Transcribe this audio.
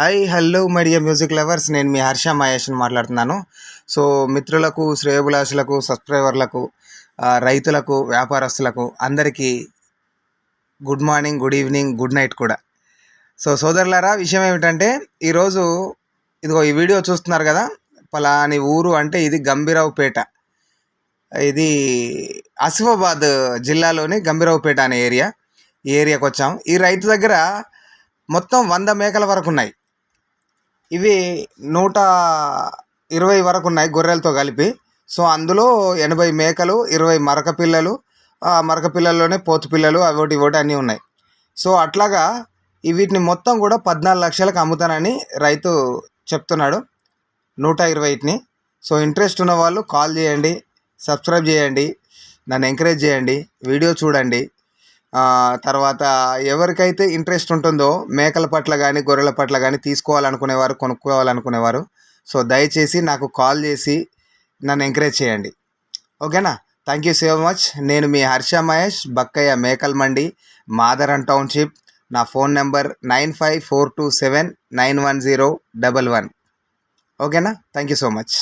Hi hello my dear music lovers, నేను మీ హర్ష మహేష్ని మాట్లాడుతున్నాను. So మిత్రులకు, శ్రేయోభిలాషులకు, సబ్స్క్రైబర్లకు, రైతులకు, వ్యాపారస్తులకు అందరికీ good morning, good evening, good night కూడా. సో సోదరులారా, విషయం ఏమిటంటే ఈరోజు ఇదిగో ఈ వీడియో చూస్తున్నారు కదా, పలాని ఊరు అంటే ఇది గంభీరావుపేట. ఇది ఆసిఫాబాద్ జిల్లాలోని గంభీరావుపేట అనే ఏరియా. ఈ ఏరియాకి వచ్చాం. ఈ రైతు దగ్గర మొత్తం 100 మేకల వరకు ఉన్నాయి. ఇవి 120 వరకు ఉన్నాయి గొర్రెలతో కలిపి. సో అందులో 80 మేకలు, 20 మరక పిల్లలు, మరక పిల్లల్లోనే పోతు పిల్లలు, అవోటి ఇవోటి అన్నీ ఉన్నాయి. సో అట్లాగా వీటిని మొత్తం కూడా 14 లక్షలకు అమ్ముతానని రైతు చెప్తున్నాడు, 120ని. సో ఇంట్రెస్ట్ ఉన్న వాళ్ళు కాల్ చేయండి, సబ్స్క్రైబ్ చేయండి, నన్ను ఎంకరేజ్ చేయండి, వీడియో చూడండి. తర్వాత ఎవరికైతే ఇంట్రెస్ట్ ఉంటుందో మేకల పట్ల కానీ గొర్రెల పట్ల కానీ తీసుకోవాలనుకునేవారు, కొనుక్కోవాలనుకునేవారు, సో దయచేసి నాకు కాల్ చేసి నన్ను ఎంకరేజ్ చేయండి. ఓకేనా? Thank you so much. నేను మీ హర్ష మహేష్, బక్కయ్య మేకల్ మండి, మాదరన్ టౌన్షిప్. నా ఫోన్ నెంబర్ 954279910111. ఓకేనా? Thank you so much.